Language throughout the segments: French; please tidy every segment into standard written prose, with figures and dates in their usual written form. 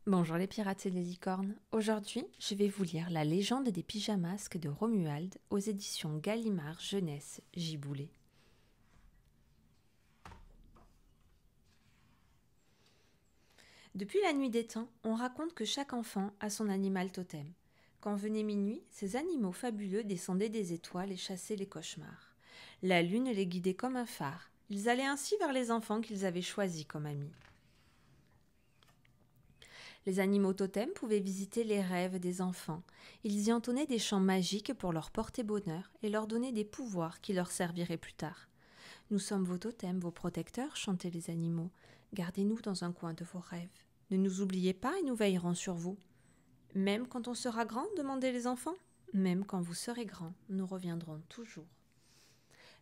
Bonjour les pirates et les licornes. Aujourd'hui, je vais vous lire La légende des pyjamasques de Romuald aux éditions Gallimard Jeunesse Giboulet. Depuis la nuit des temps, on raconte que chaque enfant a son animal totem. Quand venait minuit, ces animaux fabuleux descendaient des étoiles et chassaient les cauchemars. La lune les guidait comme un phare. Ils allaient ainsi vers les enfants qu'ils avaient choisis comme amis. Les animaux totems pouvaient visiter les rêves des enfants. Ils y entonnaient des chants magiques pour leur porter bonheur et leur donner des pouvoirs qui leur serviraient plus tard. Nous sommes vos totems, vos protecteurs, chantaient les animaux. Gardez-nous dans un coin de vos rêves. Ne nous oubliez pas et nous veillerons sur vous. Même quand on sera grand, demandaient les enfants. Même quand vous serez grand, nous reviendrons toujours.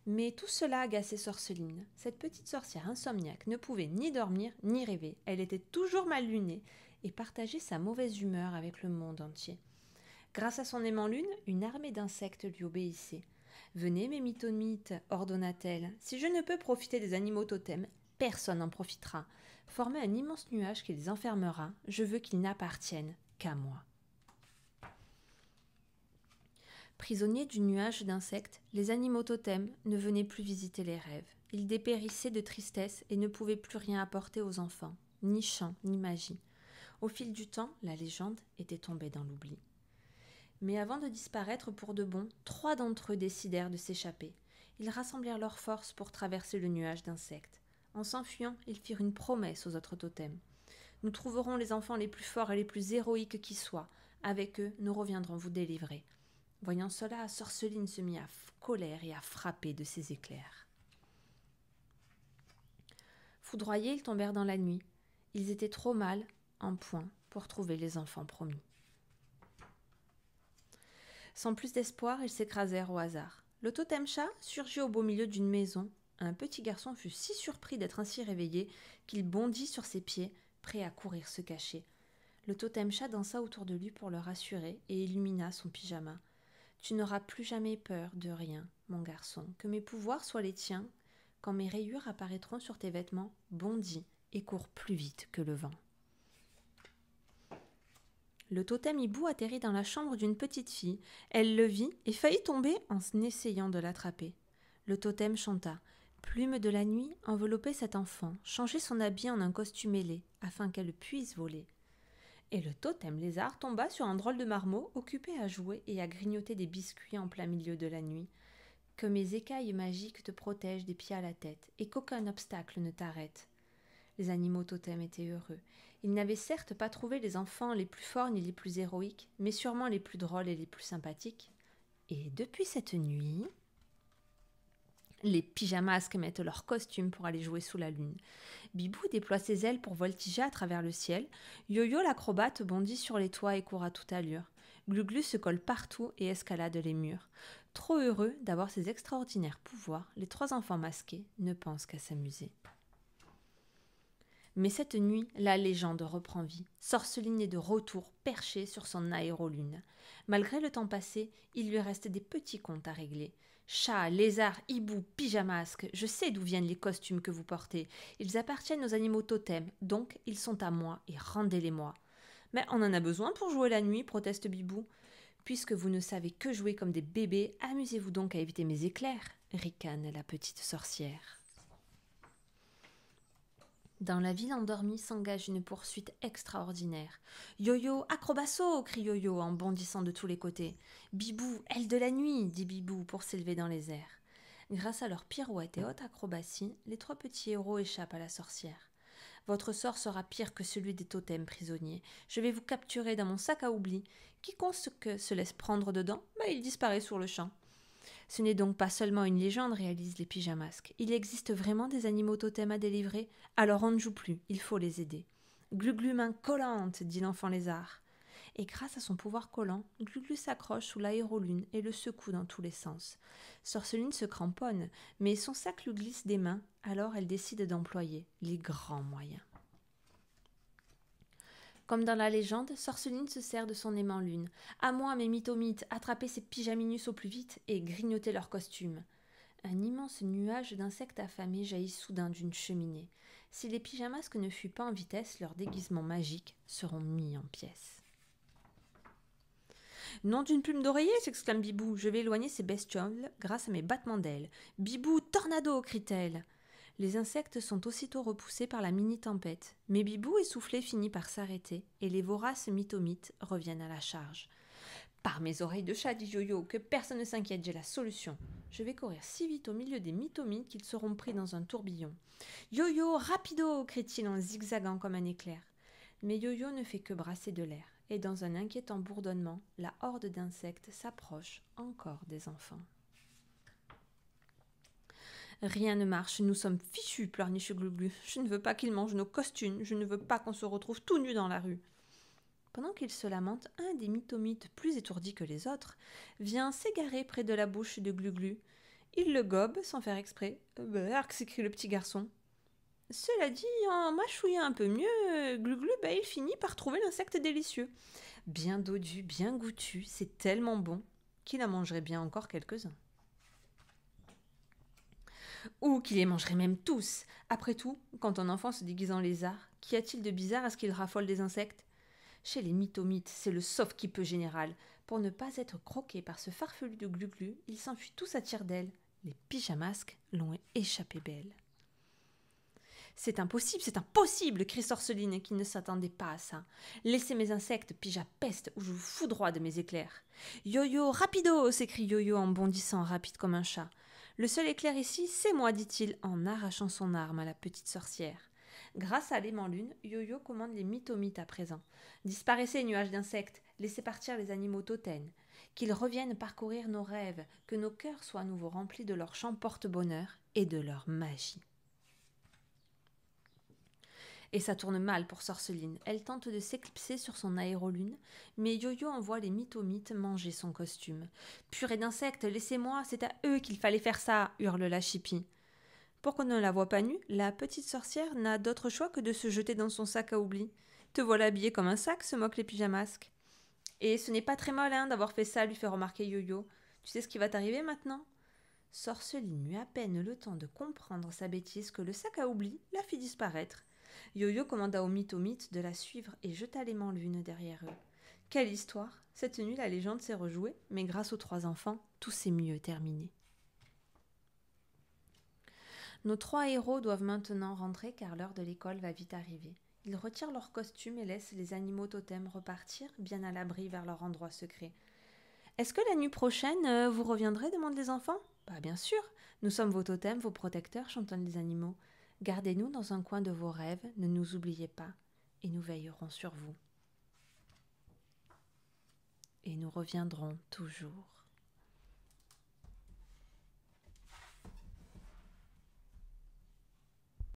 Mais tout cela agaçait Sorceline. Cette petite sorcière insomniaque ne pouvait ni dormir ni rêver. Elle était toujours mal lunée et partageait sa mauvaise humeur avec le monde entier. Grâce à son aimant lune, une armée d'insectes lui obéissait. « Venez, mes mythomites, ordonna-t-elle. Si je ne peux profiter des animaux totems, personne n'en profitera. Formez un immense nuage qui les enfermera. Je veux qu'ils n'appartiennent qu'à moi. » Prisonniers du nuage d'insectes, les animaux totems ne venaient plus visiter les rêves. Ils dépérissaient de tristesse et ne pouvaient plus rien apporter aux enfants, ni chant, ni magie. Au fil du temps, la légende était tombée dans l'oubli. Mais avant de disparaître pour de bon, 3 d'entre eux décidèrent de s'échapper. Ils rassemblèrent leurs forces pour traverser le nuage d'insectes. En s'enfuyant, ils firent une promesse aux autres totems. « Nous trouverons les enfants les plus forts et les plus héroïques qui soient. Avec eux, nous reviendrons vous délivrer. » Voyant cela, Sorceline se mit à colère et à frapper de ses éclairs. Foudroyés, ils tombèrent dans la nuit. Ils étaient trop mal en point pour trouver les enfants promis. Sans plus d'espoir, ils s'écrasèrent au hasard. Le totem-chat surgit au beau milieu d'une maison. Un petit garçon fut si surpris d'être ainsi réveillé qu'il bondit sur ses pieds, prêt à courir se cacher. Le totem-chat dansa autour de lui pour le rassurer et illumina son pyjama. « Tu n'auras plus jamais peur de rien, mon garçon, que mes pouvoirs soient les tiens. Quand mes rayures apparaîtront sur tes vêtements, bondis et cours plus vite que le vent. » Le totem hibou atterrit dans la chambre d'une petite fille. Elle le vit et faillit tomber en essayant de l'attraper. Le totem chanta. Plume de la nuit, enveloppez cet enfant, changez son habit en un costume ailé, afin qu'elle puisse voler. Et le totem lézard tomba sur un drôle de marmot, occupé à jouer et à grignoter des biscuits en plein milieu de la nuit. Que mes écailles magiques te protègent des pieds à la tête, et qu'aucun obstacle ne t'arrête. Les animaux totems étaient heureux. Ils n'avaient certes pas trouvé les enfants les plus forts ni les plus héroïques, mais sûrement les plus drôles et les plus sympathiques. Et depuis cette nuit, les pyjamasques mettent leurs costumes pour aller jouer sous la lune. Bibou déploie ses ailes pour voltiger à travers le ciel. Yo-Yo l'acrobate bondit sur les toits et court à toute allure. Glu-Glu se colle partout et escalade les murs. Trop heureux d'avoir ces extraordinaires pouvoirs, les 3 enfants masqués ne pensent qu'à s'amuser. Mais cette nuit, la légende reprend vie. Sorceline est de retour, perchée sur son aérolune. Malgré le temps passé, il lui reste des petits comptes à régler. Chat, lézard, hibou, pyjamasque, je sais d'où viennent les costumes que vous portez. Ils appartiennent aux animaux totems, donc ils sont à moi et rendez-les-moi. Mais on en a besoin pour jouer la nuit, proteste Bibou. Puisque vous ne savez que jouer comme des bébés, amusez-vous donc à éviter mes éclairs, ricane la petite sorcière. Dans la ville endormie s'engage une poursuite extraordinaire. « Yo-Yo, acrobasso !» crie Yo-Yo en bondissant de tous les côtés. « Bibou, aile de la nuit !» dit Bibou pour s'élever dans les airs. Grâce à leur pirouette et haute acrobatie, les 3 petits héros échappent à la sorcière. « Votre sort sera pire que celui des totems prisonniers. Je vais vous capturer dans mon sac à oubli. Quiconque se laisse prendre dedans, il disparaît sur le champ. » Ce n'est donc pas seulement une légende, réalisent les pyjamasques. Il existe vraiment des animaux totems à délivrer, alors on ne joue plus, il faut les aider. Glu-Glu main collante, dit l'enfant lézard. Et grâce à son pouvoir collant, Glu-Glu s'accroche sous l'aérolune et le secoue dans tous les sens. Sorceline se cramponne, mais son sac lui glisse des mains, alors elle décide d'employer les grands moyens. Comme dans la légende, Sorceline se sert de son aimant lune. « À moi, mes mythomites, attrapez ces pyjaminus au plus vite et grignotez leurs costumes. » Un immense nuage d'insectes affamés jaillit soudain d'une cheminée. Si les pyjamasques ne fuient pas en vitesse, leurs déguisements magiques seront mis en pièces. Nom d'une plume d'oreiller, s'exclame Bibou. Je vais éloigner ces bestioles grâce à mes battements d'ailes. Bibou, tornado, crie-t-elle. Les insectes sont aussitôt repoussés par la mini-tempête. Mais Bibou, essoufflé, finit par s'arrêter et les voraces mythomites reviennent à la charge. Par mes oreilles de chat, dit Yo-Yo, que personne ne s'inquiète, j'ai la solution. Je vais courir si vite au milieu des mythomites qu'ils seront pris dans un tourbillon. Yo-Yo, rapido, crie-t-il en zigzagant comme un éclair. Mais Yo-Yo ne fait que brasser de l'air, et dans un inquiétant bourdonnement, la horde d'insectes s'approche encore des enfants. Rien ne marche, nous sommes fichus, pleurniche Glu-Glu. Je ne veux pas qu'ils mangent nos costumes, je ne veux pas qu'on se retrouve tout nus dans la rue. Pendant qu'il se lamente, un des mythomites, plus étourdi que les autres, vient s'égarer près de la bouche de Glu-Glu. Il le gobe sans faire exprès. Berk, s'écrie le petit garçon. Cela dit, en mâchouillant un peu mieux, Glu-Glu, il finit par trouver l'insecte délicieux. Bien dodu, bien goûtu, c'est tellement bon qu'il en mangerait bien encore quelques-uns. Ou qu'il les mangerait même tous. Après tout, quand un enfant se déguise en lézard, qu'y a-t-il de bizarre à ce qu'il raffole des insectes ? Chez les mythomites, c'est le sauve-qui-peut général. Pour ne pas être croqué par ce farfelu de Glu-Glu, ils s'enfuient tous à tire-d'aile. Les pyjamasques l'ont échappé belle. C'est impossible, crie Sorceline, qui ne s'attendait pas à ça. Laissez mes insectes, pija peste, ou je vous foudroie de mes éclairs. Yo-yo, rapido, s'écrie Yo-yo en bondissant rapide comme un chat. Le seul éclair ici, c'est moi, dit-il, en arrachant son arme à la petite sorcière. Grâce à l'aimant lune, Yo-Yo commande les mythomites à présent. Disparaissez, nuages d'insectes, laissez partir les animaux totems. Qu'ils reviennent parcourir nos rêves, que nos cœurs soient à nouveau remplis de leur chant porte-bonheur et de leur magie. Et ça tourne mal pour Sorceline. Elle tente de s'éclipser sur son aérolune, mais Yo-Yo envoie les mythomites manger son costume. Purée d'insectes, laissez-moi, c'est à eux qu'il fallait faire ça, hurle la chipie. Pour qu'on ne la voie pas nue, la petite sorcière n'a d'autre choix que de se jeter dans son sac à oubli. Te voilà habillée comme un sac, se moquent les pyjamasques. Et ce n'est pas très malin d'avoir fait ça, lui fait remarquer Yo-Yo. Tu sais ce qui va t'arriver maintenant ? Sorceline eut à peine le temps de comprendre sa bêtise que le sac à oubli la fit disparaître. Yo-Yo commanda aux mythomites de la suivre et jeta l'aimant lune derrière eux. Quelle histoire ! Cette nuit, la légende s'est rejouée, mais grâce aux 3 enfants, tout s'est mieux terminé. Nos 3 héros doivent maintenant rentrer car l'heure de l'école va vite arriver. Ils retirent leurs costumes et laissent les animaux totems repartir bien à l'abri vers leur endroit secret. « Est-ce que la nuit prochaine, vous reviendrez ?» demandent les enfants. « Bien sûr, nous sommes vos totems, vos protecteurs, chantonnent les animaux. Gardez-nous dans un coin de vos rêves, ne nous oubliez pas, et nous veillerons sur vous. Et nous reviendrons toujours. »